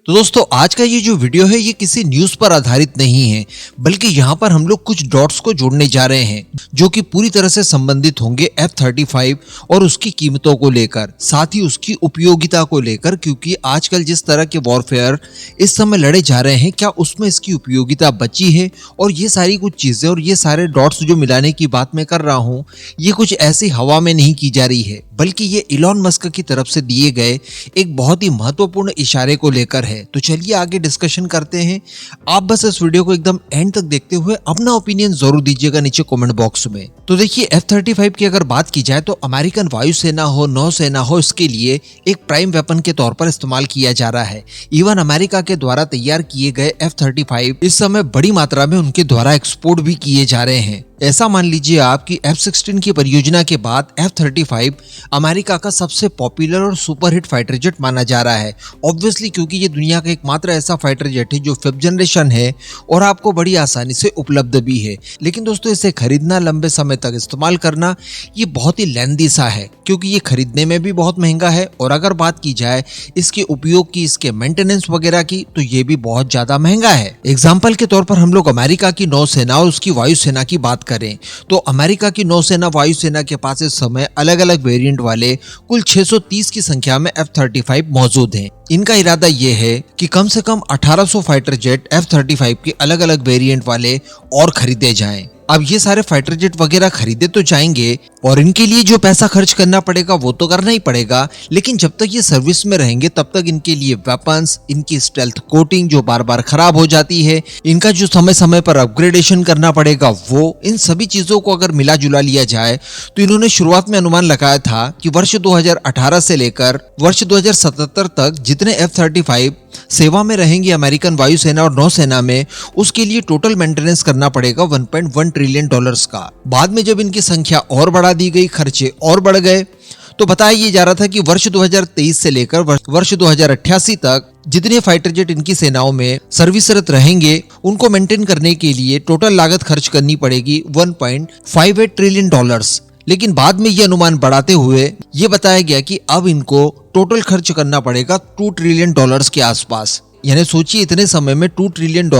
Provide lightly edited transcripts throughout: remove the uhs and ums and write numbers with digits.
तो दोस्तों आज का ये जो वीडियो है ये किसी न्यूज़ पर आधारित नहीं है, बल्कि यहाँ पर हम लोग कुछ डॉट्स को जोड़ने जा रहे हैं जो कि पूरी तरह से संबंधित होंगे F-35 और उसकी कीमतों को लेकर, साथ ही उसकी उपयोगिता को लेकर, क्योंकि आजकल जिस तरह के वॉरफेयर इस समय लड़े जा रहे हैं क्या उसमें इसकी उपयोगिता बची है। और ये सारी कुछ चीजें और ये सारे डॉट्स जो मिलाने की बात मैं कर रहा हूँ ये कुछ ऐसी हवा में नहीं की जा रही है, बल्कि ये इलॉन मस्क की तरफ से दिए गए एक बहुत ही महत्वपूर्ण इशारे को लेकर है। तो चलिए आगे डिस्कशन करते हैं। आप बस इस वीडियो को एकदम एंड तक देखते हुए अपना ओपिनियन जरूर दीजिएगा नीचे कमेंट बॉक्स में। तो देखिए F-35 की अगर बात की जाए तो अमेरिकन वायुसेना हो, नौसेना हो, इसके लिए एक प्राइम वेपन के तौर पर इस्तेमाल किया जा रहा है। इवन अमेरिका के द्वारा तैयार किए गए F-35 इस समय बड़ी मात्रा में उनके द्वारा एक्सपोर्ट भी किए जा रहे हैं। ऐसा मान लीजिए आप कि F-16 की परियोजना के बाद F-35 अमेरिका का सबसे पॉपुलर और सुपरहिट फाइटर जेट माना जा रहा है। ऑब्वियसली क्योंकि ये दुनिया का एकमात्र ऐसा फाइटर जेट है जो 5th जनरेशन है और आपको बड़ी आसानी से उपलब्ध भी है। लेकिन दोस्तों इसे खरीदना, लंबे समय तक इस्तेमाल करना ये बहुत ही लेंदी सा है, क्योंकि ये खरीदने में भी बहुत महंगा है और अगर बात की जाए इसके उपयोग की, इसके मेंटेनेंस वगैरह की, तो ये भी बहुत ज्यादा महंगा है। एग्जाम्पल के तौर पर हम लोग अमेरिका की नौसेना और उसकी वायुसेना की बात करें तो अमेरिका की नौसेना वायुसेना के पास इस समय अलग अलग वेरिएंट वाले कुल 630 की संख्या में F-35 मौजूद हैं। इनका इरादा यह है कि कम से कम 1800 फाइटर जेट F-35 के अलग अलग वेरिएंट वाले और खरीदे जाएं। अब ये सारे फाइटर जेट वगैरह खरीदे तो जाएंगे और इनके लिए जो पैसा खर्च करना पड़ेगा वो तो करना ही पड़ेगा, लेकिन जब तक ये सर्विस में रहेंगे तब तक इनके लिए वेपन्स, इनकी स्टेल्थ कोटिंग जो बार बार खराब हो जाती है, इनका जो समय समय पर अपग्रेडेशन करना पड़ेगा वो, इन सभी चीजों को अगर मिला जुला लिया जाए तो इन्होंने शुरुआत में अनुमान लगाया था कि वर्ष 2018 से लेकर वर्ष 2077 तक जितने F-35 सेवा में रहेंगी अमेरिकन वायुसेना और नौसेना में, उसके लिए टोटल मेंटेनेंस करना पड़ेगा $1.1 ट्रिलियन का। बाद में जब इनकी संख्या और बढ़ा दी गई, खर्चे और बढ़ गए, तो बताया ये जा रहा था कि वर्ष 2023 से लेकर वर्ष 2088 तक जितने फाइटर जेट इनकी सेनाओं में सर्विसरत रहेंगे उनको मेंटेन करने के लिए टोटल लागत खर्च करनी पड़ेगी $1.58 ट्रिलियन। लेकिन बाद में ये अनुमान बढ़ाते हुए ये बताया गया कि अब इनको टोटल खर्च करना पड़ेगा $2 ट्रिलियन के आसपास। यानी सोचिए इतने समय में $2 ट्रिलियन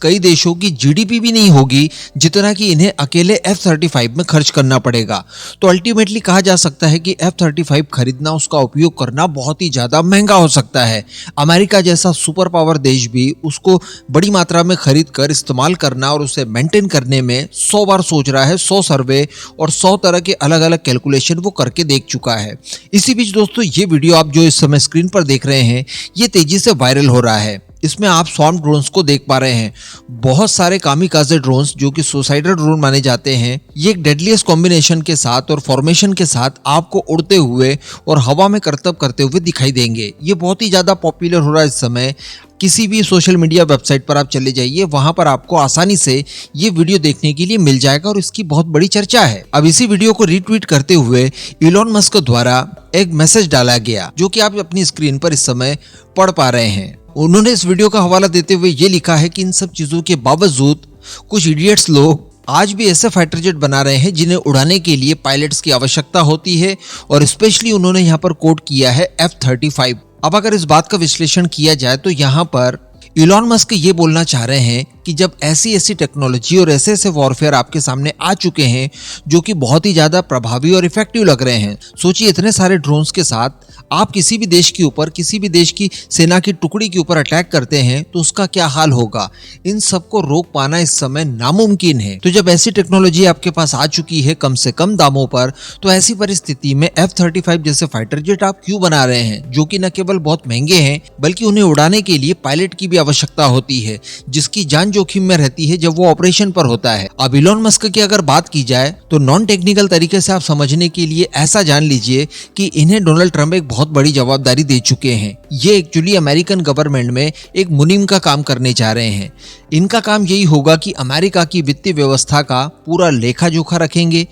कई देशों की जीडीपी भी नहीं होगी जितना कि इन्हें अकेले F-35 में खर्च करना पड़ेगा। तो अल्टीमेटली कहा जा सकता है कि F-35 खरीदना, उसका उपयोग करना बहुत ही ज्यादा महंगा हो सकता है। अमेरिका जैसा सुपर पावर देश भी उसको बड़ी मात्रा में खरीद कर इस्तेमाल करना और उसे मेंटेन करने में 100 बार सोच रहा है। 100 सर्वे और 100 तरह के अलग अलग कैलकुलेशन वो करके देख चुका है। इसी बीच दोस्तों ये वीडियो आप जो इस समय स्क्रीन पर देख रहे हैं ये तेजी से वायरल हो रहा है। इसमें आप स्वॉर्म ड्रोन्स को देख पा रहे हैं। बहुत सारे कामिकाज़े ड्रोन्स जो कि सुसाइडल ड्रोन माने जाते हैं, ये एक डेडलीस्ट कॉम्बिनेशन के साथ और फॉर्मेशन के साथ आपको उड़ते हुए और हवा में करतब करते हुए दिखाई देंगे। ये बहुत ही ज्यादा पॉपुलर हो रहा है इस समय। किसी भी सोशल मीडिया वेबसाइट पर आप चले जाइए, वहां पर आपको आसानी से ये वीडियो देखने के लिए मिल जाएगा और इसकी बहुत बड़ी चर्चा है। अब इसी वीडियो को रीट्वीट करते हुए इलॉन मस्क द्वारा एक मैसेज डाला गया जो कि आप अपनी स्क्रीन पर इस समय पढ़ पा रहे हैं। उन्होंने इस वीडियो का हवाला देते हुए ये लिखा है कि इन सब चीजों के बावजूद कुछ इडियट्स लोग आज भी ऐसे फाइटर जेट बना रहे हैं जिन्हें उड़ाने के लिए पायलट्स की आवश्यकता होती है, और स्पेशली उन्होंने यहाँ पर कोट किया है F-35। अब अगर इस बात का विश्लेषण किया जाए तो यहाँ पर इलॉन मस्क ये बोलना चाह रहे हैं कि जब ऐसी टेक्नोलॉजी और ऐसे वॉरफेयर आपके सामने आ चुके हैं जो कि बहुत ही ज्यादा प्रभावी और इफेक्टिव लग रहे हैं, सोचिए इतने सारे ड्रोन्स के साथ आप किसी भी देश के ऊपर, किसी भी देश की सेना की टुकड़ी के ऊपर अटैक करते हैं तो उसका क्या हाल होगा। इन सबको रोक पाना इस समय नामुमकिन है। तो जब ऐसी टेक्नोलॉजी आपके पास आ चुकी है कम से कम दामों पर, तो ऐसी परिस्थिति में F-35 जैसे फाइटर जेट आप क्यों बना रहे हैं जो कि न केवल बहुत महंगे हैं बल्कि उन्हें उड़ाने के लिए पायलट की भी आवश्यकता होती है, जिसकी जान जोखिम में रहती है जब वो ऑपरेशन पर होता है। अब इलॉन मस्क की अगर बात की जाए तो नॉन टेक्निकल तरीके से आप समझने के लिए ऐसा जान लीजिए कि इन्हें डोनाल्ड ट्रंप एक बहुत बड़ी जवाबदारी दे चुके हैं। ये एक्चुअली अमेरिकन गवर्नमेंट में एक मुनीम का काम करने जा रहे हैं। इनका काम यही होगा कि अमेरिका की वित्तीय व्यवस्था का पूरा लेखा जोखा रखेंगे,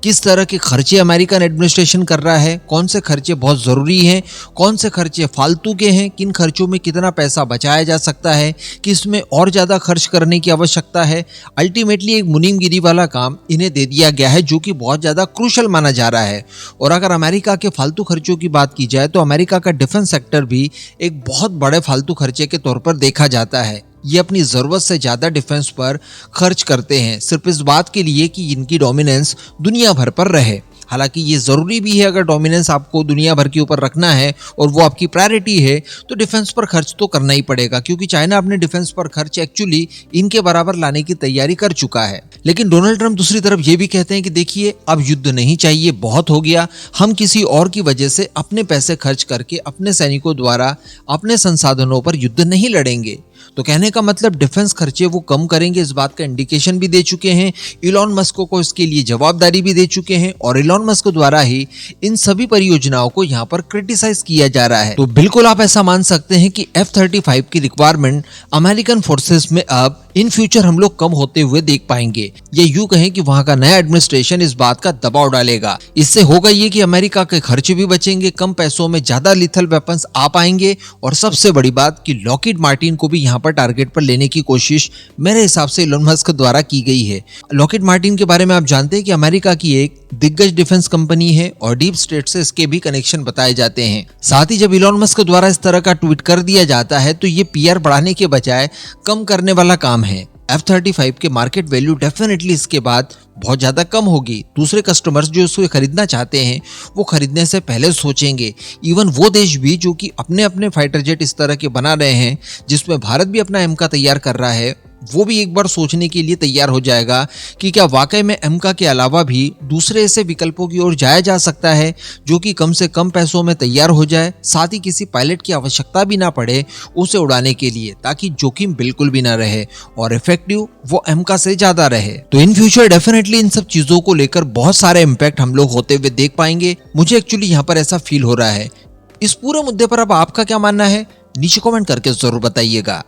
किस तरह के खर्चे अमेरिकन एडमिनिस्ट्रेशन कर रहा है, कौन से खर्चे बहुत ज़रूरी हैं, कौन से खर्चे फालतू के हैं, किन खर्चों में कितना पैसा बचाया जा सकता है, किस में और ज़्यादा खर्च करने की आवश्यकता है। अल्टीमेटली एक मुनीमगिरी वाला काम इन्हें दे दिया गया है जो कि बहुत ज़्यादा क्रूशल माना जा रहा है। और अगर अमेरिका के फालतू खर्चों की बात की जाए तो अमेरिका का डिफेंस सेक्टर भी एक बहुत बड़े फालतू खर्चे के तौर पर देखा जाता है। ये अपनी ज़रूरत से ज़्यादा डिफेंस पर खर्च करते हैं सिर्फ इस बात के लिए कि इनकी डोमिनेंस दुनिया भर पर रहे। हालांकि ये ज़रूरी भी है, अगर डोमिनेंस आपको दुनिया भर के ऊपर रखना है और वो आपकी प्रायोरिटी है तो डिफेंस पर खर्च तो करना ही पड़ेगा, क्योंकि चाइना अपने डिफेंस पर खर्च एक्चुअली इनके बराबर लाने की तैयारी कर चुका है। लेकिन डोनाल्ड ट्रंप दूसरी तरफ ये भी कहते हैं कि देखिए अब युद्ध नहीं चाहिए, बहुत हो गया, हम किसी और की वजह से अपने पैसे खर्च करके अपने सैनिकों द्वारा अपने संसाधनों पर युद्ध नहीं लड़ेंगे। तो कहने का मतलब डिफेंस खर्चे वो कम करेंगे, इस बात का इंडिकेशन भी दे चुके हैं। इलॉन मस्क को इसके लिए जवाबदारी भी दे चुके हैं और इलॉन मस्क द्वारा ही इन सभी परियोजनाओं को यहाँ पर क्रिटिसाइज किया जा रहा है। तो बिल्कुल आप ऐसा मान सकते हैं कि F-35 की रिक्वायरमेंट अमेरिकन फोर्सेस में अब इन फ्यूचर हम लोग कम होते हुए देख पाएंगे। ये यूं कहें कि वहां का नया एडमिनिस्ट्रेशन इस बात का दबाव डालेगा। इससे होगा ये कि अमेरिका के खर्चे भी बचेंगे, कम पैसों में ज्यादा लिथल वेपन्स आ पाएंगे और सबसे बड़ी बात कि लॉकहीड मार्टिन को भी यहाँ पर टारगेट पर लेने की कोशिश मेरे हिसाब से इलॉन मस्क द्वारा की गई है। लॉकहीड मार्टिन के बारे में आप जानते हैं कि अमेरिका की एक दिग्गज डिफेंस कंपनी है और डीप स्टेट से इसके भी कनेक्शन बताए जाते हैं। साथ ही जब इलॉन मस्क द्वारा इस तरह का ट्वीट कर दिया जाता है तो ये पीआर बढ़ाने के बजाय कम करने वाला काम है। F-35 के मार्केट वैल्यू डेफिनेटली इसके बाद बहुत ज्यादा कम होगी। दूसरे कस्टमर्स जो इसको खरीदना चाहते हैं वो खरीदने से पहले सोचेंगे। इवन वो देश भी जो कि अपने अपने फाइटर जेट इस तरह के बना रहे हैं, जिसमें भारत भी अपना एमका तैयार कर रहा है, वो भी एक बार सोचने के लिए तैयार हो जाएगा कि क्या वाकई में एमका के अलावा भी दूसरे ऐसे विकल्पों की ओर जाया जा सकता है जो कि कम से कम पैसों में तैयार हो जाए, साथ ही किसी पायलट की आवश्यकता भी ना पड़े उसे उड़ाने के लिए, ताकि जोखिम बिल्कुल भी ना रहे और इफेक्टिव वो एमका से ज्यादा रहे। तो इन फ्यूचर डेफिनेटली इन सब चीजों को लेकर बहुत सारे इम्पैक्ट हम लोग होते हुए देख पाएंगे। मुझे एक्चुअली यहाँ पर ऐसा फील हो रहा है। इस पूरे मुद्दे पर अब आपका क्या मानना है, नीचे कमेंट करके जरूर बताइएगा।